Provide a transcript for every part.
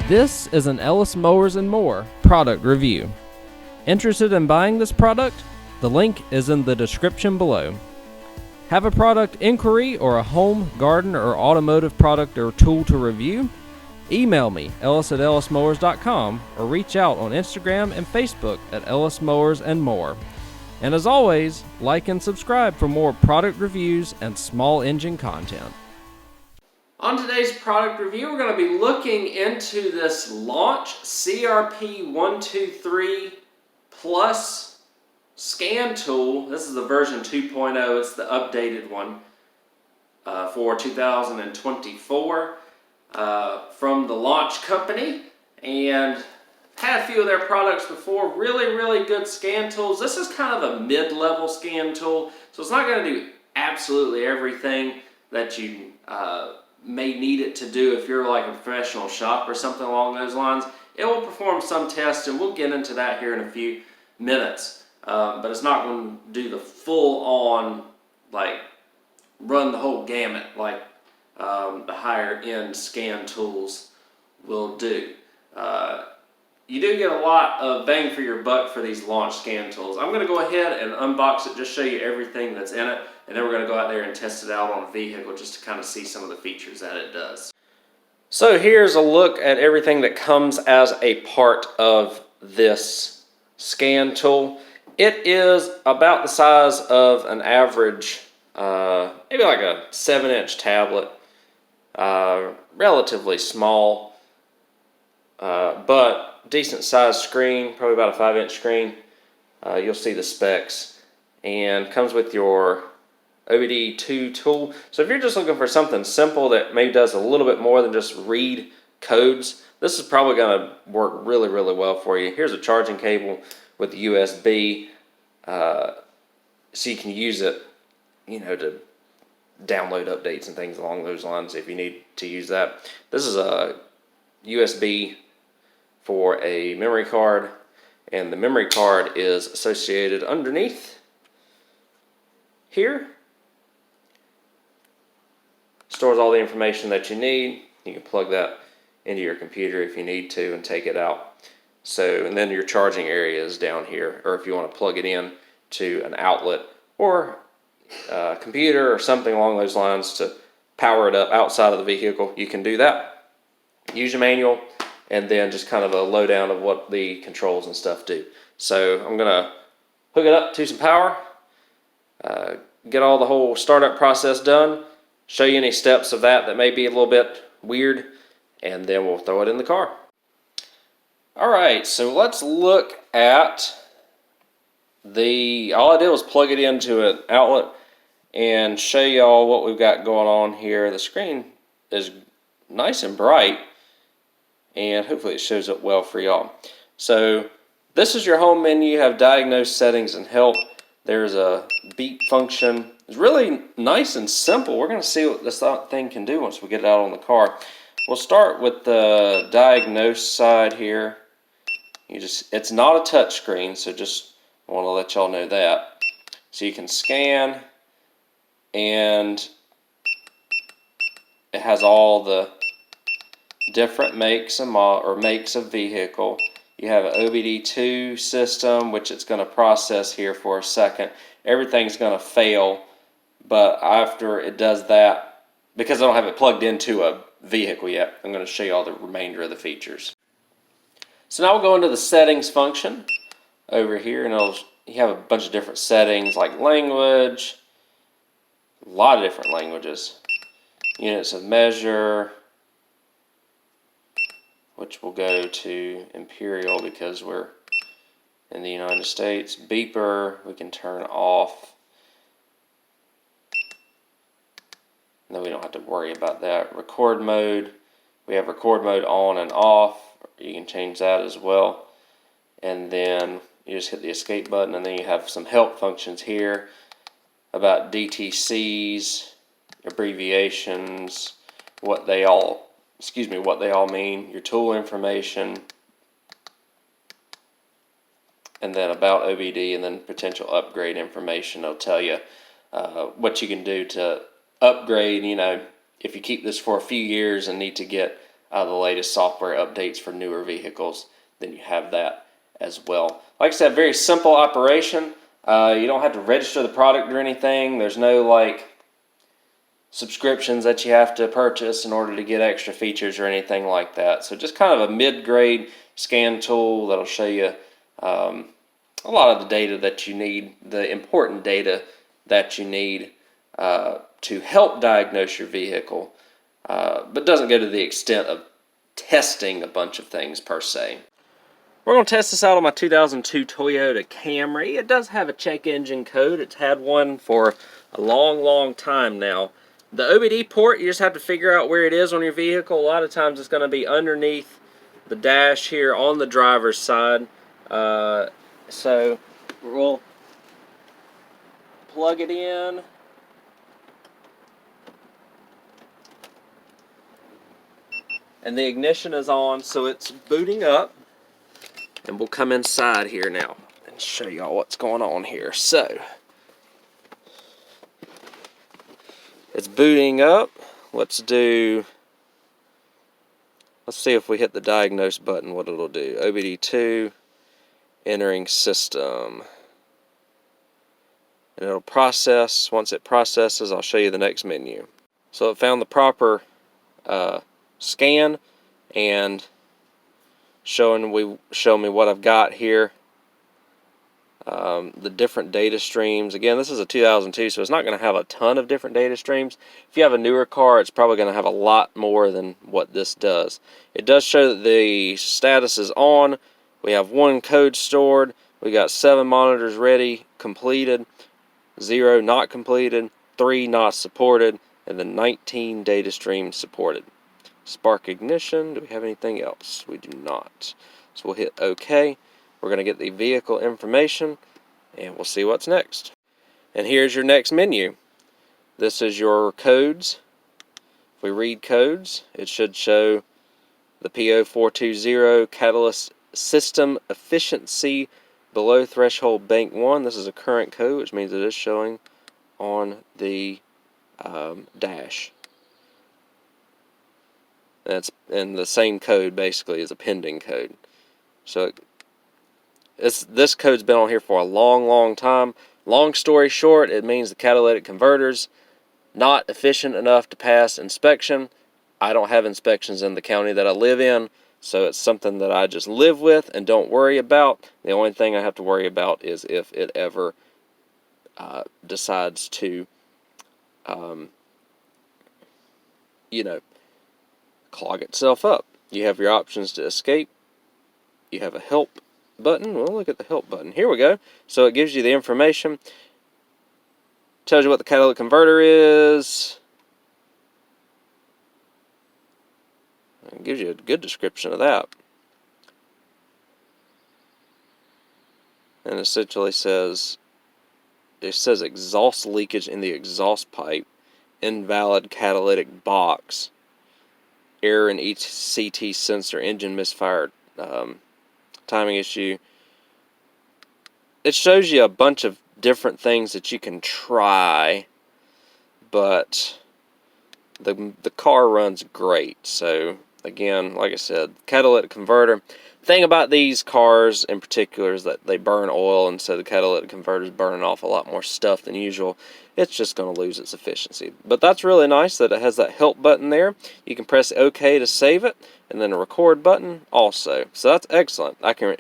This is an Ellis Mowers and More product review. Interested in buying this product? The link is in the description below. Have a product inquiry or a home, garden, or automotive product or tool to review? Email me, ellis@ellismowers.com, or reach out on Instagram and Facebook at Ellis Mowers and More. And as always, like and subscribe for more product reviews and small engine content. On today's product review, we're going to be looking into this LAUNCH CRP123 Plus scan tool. This is the version 2.0. It's the updated one for 2024 from the LAUNCH company. And had a few of their products before. Really good scan tools. This is kind of a mid-level scan tool, so it's not going to do absolutely everything that you may need it to do if you're like a professional shop or something along those lines. It will perform some tests, and we'll get into that here in a few minutes. But it's not going to do the full-on, like, run the whole gamut like the higher-end scan tools will do. You do get a lot of bang for your buck for these LAUNCH scan tools. I'm going to go ahead and unbox it, just show you everything that's in it, and then we're going to go out there and test it out on a vehicle just to kind of see some of the features that it does. So here's a look at everything that comes as a part of this scan tool. It is about the size of an average, maybe like a 7-inch tablet, relatively small, but decent sized screen, probably about a 5-inch screen. You'll see the specs, and comes with your OBD2 tool. So if you're just looking for something simple that maybe does a little bit more than just read codes, this is probably going to work really well for you. Here's a charging cable with the USB, so you can use it, you know, to download updates and things along those lines if you need to use that. This is a USB for a memory card, and the memory card is associated underneath here. Stores all the information that you need. You can plug that into your computer if you need to and take it out. So, and then your charging area is down here, or if you want to plug it in to an outlet or a computer or something along those lines to power it up outside of the vehicle, you can do that. Use your manual, and then just kind of a lowdown of what the controls and stuff do. So I'm going to hook it up to some power, get all the whole startup process done, show you any steps of that may be a little bit weird, and then we'll throw it in the car. Alright, so let's look at all I did was plug it into an outlet and show y'all what we've got going on here. The screen is nice and bright, and hopefully it shows up well for y'all. So this is your home menu. You have diagnose, settings, and help. There's a beep function. It's really nice and simple. We're going to see what this thing can do once we get it out on the car. We'll start with the diagnose side here. It's not a touch screen, so just want to let y'all know that. So you can scan, and it has all the different makes of vehicle. You have an OBD2 system, which it's going to process here for a second. Everything's going to fail, but after it does that, because I don't have it plugged into a vehicle yet, I'm going to show you all the remainder of the features. So now we'll go into the settings function over here, and you have a bunch of different settings like language, a lot of different languages, units of measure, which will go to imperial because we're in the United States. Beeper, we can turn off. No, we don't have to worry about that. Record mode, we have record mode on and off. You can change that as well. And then you just hit the escape button, and then you have some help functions here about DTCs, abbreviations, what they all mean, your tool information, and then about OBD, and then potential upgrade information. It'll tell you what you can do to upgrade. You know, if you keep this for a few years and need to get the latest software updates for newer vehicles, then you have that as well. Like I said, very simple operation. You don't have to register the product or anything. There's no like subscriptions that you have to purchase in order to get extra features or anything like that. So just kind of a mid-grade scan tool that'll show you a lot of the data that you need, the important data that you need to help diagnose your vehicle, but doesn't go to the extent of testing a bunch of things per se. We're going to test this out on my 2002 Toyota Camry. It does have a check engine code. It's had one for a long time now. The OBD port, you just have to figure out where it is on your vehicle. A lot of times it's going to be underneath the dash here on the driver's side. So we'll plug it in. And the ignition is on, so it's booting up. And we'll come inside here now and show y'all what's going on here. So, it's booting up. Let's see if we hit the diagnose button, what it'll do. OBD2, entering system. And it'll process. Once it processes, I'll show you the next menu. So it found the proper scan and show me what I've got here. The different data streams. Again, this is a 2002, so it's not going to have a ton of different data streams. If you have a newer car, it's probably going to have a lot more than what this does. It does show that the status is on. We have 1 code stored. We got 7 monitors ready, completed, 0 not completed, 3 not supported, and then 19 data streams supported. Spark ignition. Do we have anything else? We do not. So we'll hit OK. We're going to get the vehicle information, and we'll see what's next. And here's your next menu. This is your codes. If we read codes, it should show the P0420 catalyst system efficiency below threshold bank 1. This is a current code, which means it is showing on the dash. That's in the same code basically as a pending code. So this code's been on here for a long time. Long story short, it means the catalytic converter's not efficient enough to pass inspection. I don't have inspections in the county that I live in, so it's something that I just live with and don't worry about. The only thing I have to worry about is if it ever decides to, clog itself up. You have your options to escape. You have a help button. Well, look at the help button. Here we go. So it gives you the information. Tells you what the catalytic converter is. It gives you a good description of that. And essentially says, exhaust leakage in the exhaust pipe, invalid catalytic box, error in ECT sensor, engine misfire, timing issue. It shows you a bunch of different things that you can try, but the car runs great. So again, like I said, catalytic converter. Thing about these cars in particular is that they burn oil, and so the catalytic converter is burning off a lot more stuff than usual. It's just going to lose its efficiency. But that's really nice that it has that help button there. You can press OK to save it, and then a record button also. So that's excellent. I can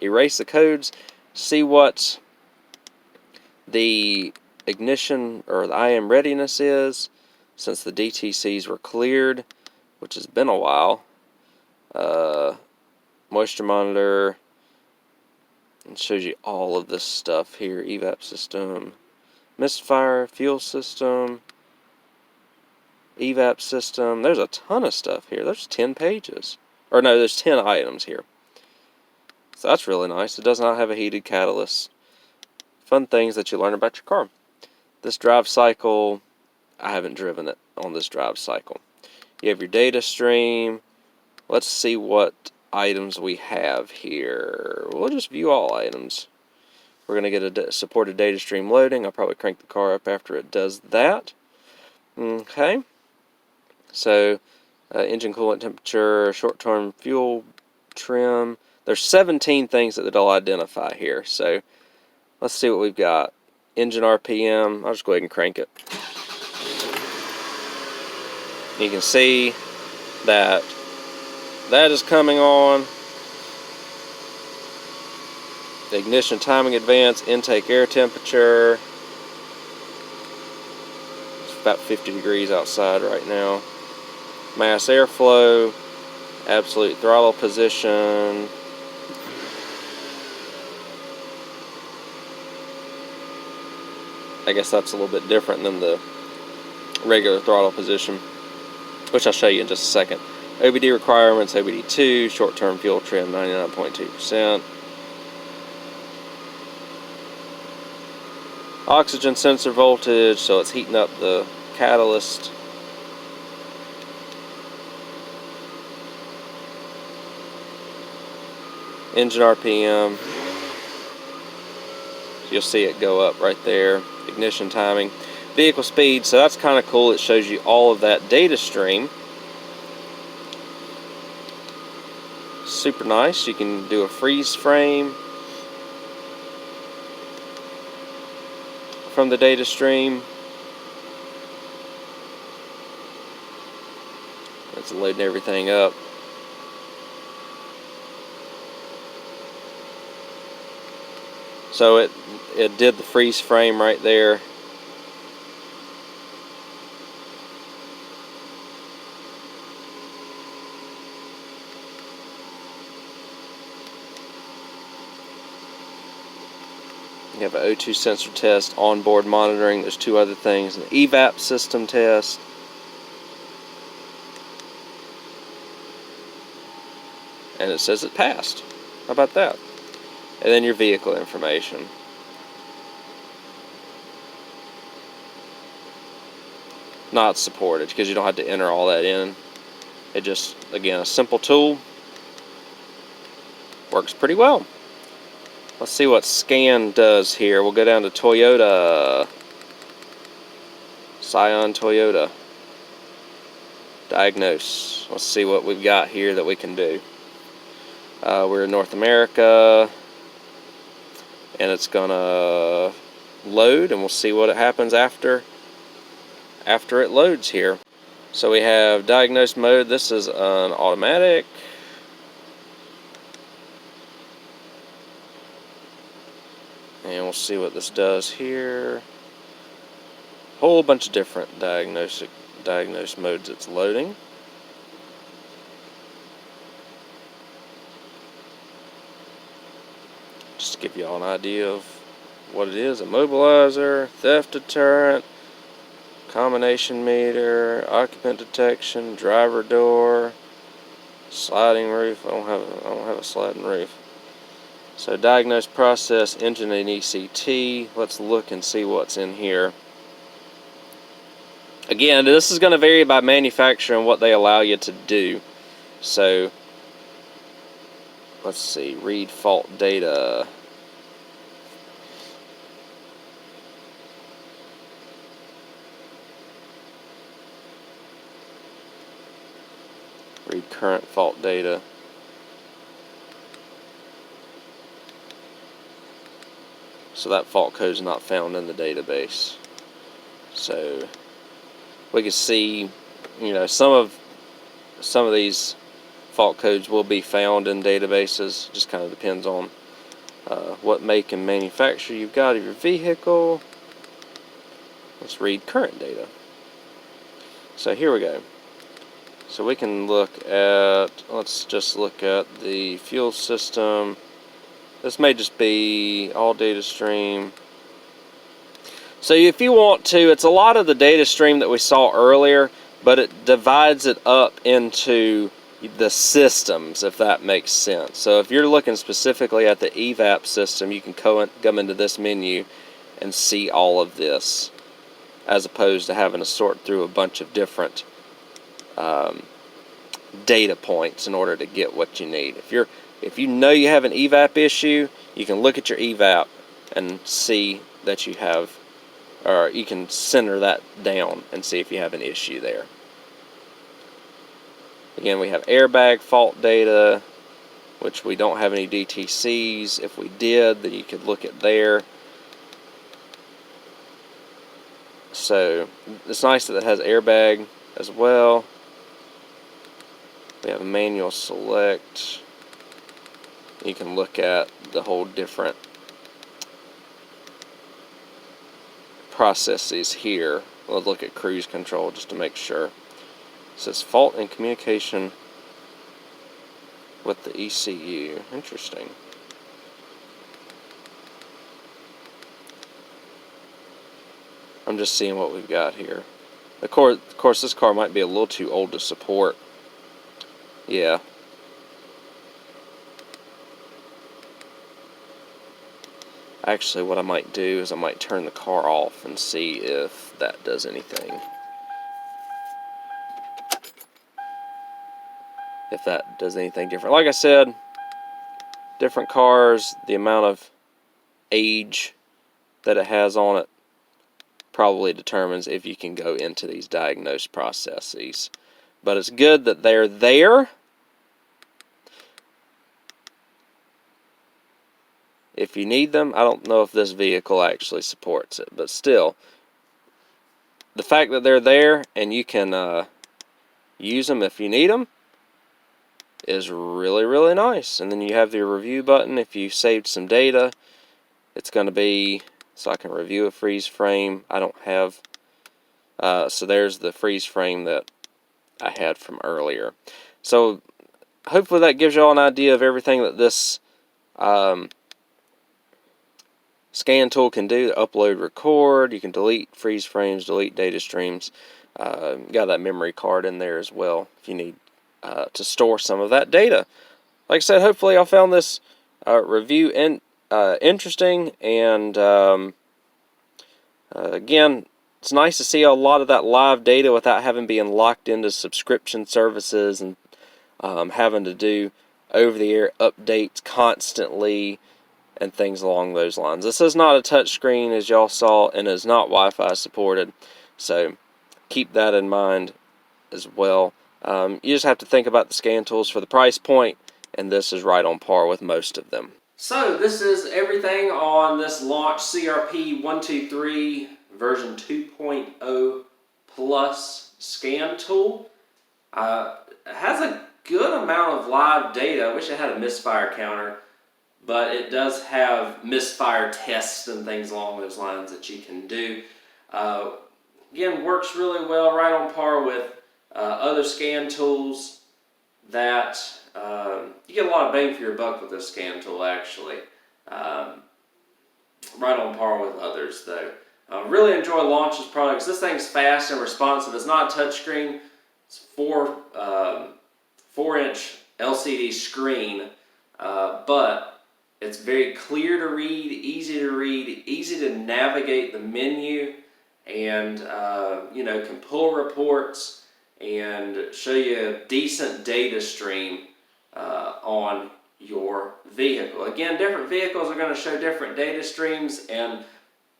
erase the codes, see what the ignition or the IM readiness is, since the DTCs were cleared, which has been a while. Moisture monitor, and shows you all of this stuff here. Evap system, misfire, fuel system, evap system. There's a ton of stuff here. There's 10 pages. Or no, there's 10 items here. So that's really nice. It does not have a heated catalyst. Fun things that you learn about your car. This drive cycle, I haven't driven it on this drive cycle. You have your data stream. Let's see what items we have here. We'll just view all items. We're going to get a supported data stream loading. I'll probably crank the car up after it does that. Okay. So engine coolant temperature, short-term fuel trim. There's 17 things that they'll identify here. So let's see what we've got. Engine RPM. I'll just go ahead and crank it. You can see that is coming on. The ignition timing advance, intake air temperature. It's about 50 degrees outside right now. Mass airflow, absolute throttle position. I guess that's a little bit different than the regular throttle position, which I'll show you in just a second. OBD requirements, OBD2, short-term fuel trim, 99.2%. Oxygen sensor voltage, so it's heating up the catalyst. Engine RPM. You'll see it go up right there. Ignition timing. Vehicle speed, so that's kind of cool. It shows you all of that data stream. Super nice. You can do a freeze frame from the data stream. It's loading everything up. So it did the freeze frame right there. You have an O2 sensor test, onboard monitoring. There's two other things. An evap system test. And it says it passed. How about that? And then your vehicle information. Not supported because you don't have to enter all that in. It just, again, a simple tool. Works pretty well. Let's see what scan does here. We'll go down to Toyota. Scion Toyota. Diagnose. Let's see what we've got here that we can do. We're in North America. And it's gonna load, and we'll see what happens after it loads here. So we have diagnose mode. This is an automatic. And we'll see what this does here. Whole bunch of different diagnose modes it's loading. Just to give you all an idea of what it is. Immobilizer, theft deterrent, combination meter, occupant detection, driver door, sliding roof. I don't have a sliding roof. So diagnose process, engine and ECT. Let's look and see what's in here. Again, this is going to vary by manufacturer and what they allow you to do. So let's see, read fault data. Read current fault data. So that fault code is not found in the database. So we can see, some of these fault codes will be found in databases. Just kind of depends on what make and manufacturer you've got of your vehicle. Let's read current data. So here we go. So we can look at, let's just look at the fuel system. This may just be all data stream. So if you want to, it's a lot of the data stream that we saw earlier, but it divides it up into the systems, if that makes sense. So if you're looking specifically at the evap system, you can come into this menu and see all of this, as opposed to having to sort through a bunch of different data points in order to get what you need. If you know you have an evap issue, you can look at your evap and see that you have, or you can center that down and see if you have an issue there. Again, we have airbag fault data, which we don't have any DTCs. If we did, then you could look at there. So it's nice that it has airbag as well. We have a manual select. You can look at the whole different processes here. We'll look at cruise control just to make sure. It says fault in communication with the ECU. Interesting. I'm just seeing what we've got here. Of course, this car might be a little too old to support. Yeah. Actually, what I might do is I might turn the car off and see if that does anything. If that does anything different. Like I said, different cars, the amount of age that it has on it probably determines if you can go into these diagnose processes. But it's good that they're there. If you need them, I don't know if this vehicle actually supports it, but still, the fact that they're there and you can use them if you need them is really, really nice. And then you have the review button. If you saved some data, it's going to be so I can review a freeze frame. I don't have, so there's the freeze frame that I had from earlier. So hopefully that gives you all an idea of everything that this scan tool can do. Upload, record. You can delete freeze frames, delete data streams. Got that memory card in there as well if you need to store some of that data. Like I said, hopefully I found this review interesting, and again, it's nice to see a lot of that live data without having been locked into subscription services and having to do over-the-air updates constantly and things along those lines. This is not a touchscreen, as y'all saw, and is not Wi-Fi supported, so keep that in mind as well. You just have to think about the scan tools for the price point, and this is right on par with most of them. So this is everything on this Launch CRP123 version 2.0 plus scan tool. It has a good amount of live data. I wish it had a misfire counter, but it does have misfire tests and things along those lines that you can do. Again, works really well, right on par with other scan tools that you get a lot of bang for your buck with this scan tool, actually. Right on par with others, though. Really enjoy Launch's products. This thing's fast and responsive. It's not a touchscreen. It's 4-inch LCD screen, but it's very clear to read, easy to navigate the menu, and can pull reports and show you a decent data stream on your vehicle. Again, different vehicles are going to show different data streams, and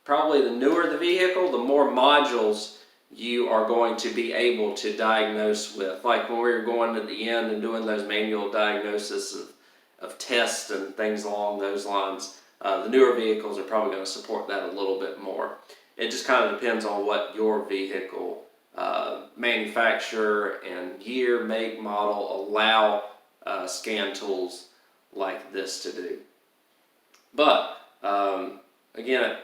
probably the newer the vehicle, the more modules you are going to be able to diagnose with. Like when we were going to the end and doing those manual diagnosis of tests and things along those lines, the newer vehicles are probably going to support that a little bit more. It just kind of depends on what your vehicle manufacturer and year, make, model allow scan tools like this to do. But again, it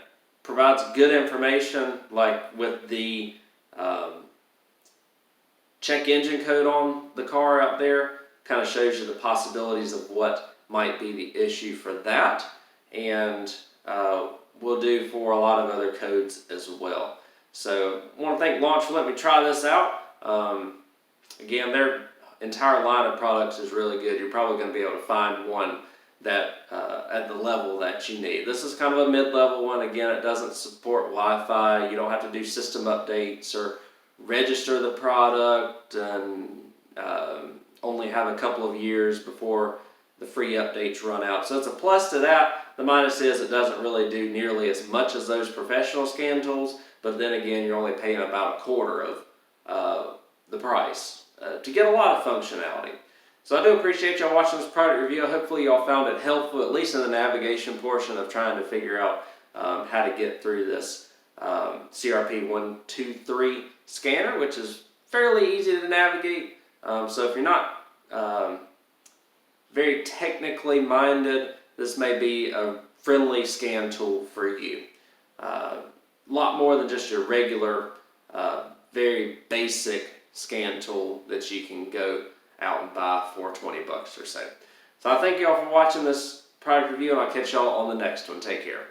provides good information, like with the check engine code on the car out there. Kind of shows you the possibilities of what might be the issue for that, and will do for a lot of other codes as well. So I want to thank Launch for letting me try this out. Again, their entire line of products is really good. You're probably going to be able to find one that at the level that you need. This is kind of a mid-level one. Again, it doesn't support Wi-Fi. You don't have to do system updates or register the product and only have a couple of years before the free updates run out. So it's a plus to that. The minus is it doesn't really do nearly as much as those professional scan tools, but then again, you're only paying about a quarter of the price to get a lot of functionality. So I do appreciate y'all watching this product review. Hopefully y'all found it helpful, at least in the navigation portion of trying to figure out how to get through this CRP123 scanner, which is fairly easy to navigate. So if you're not very technically minded, this may be a friendly scan tool for you. A lot more than just your regular, very basic scan tool that you can go out and buy for $20 or so. So I thank y'all for watching this product review, and I'll catch y'all on the next one. Take care.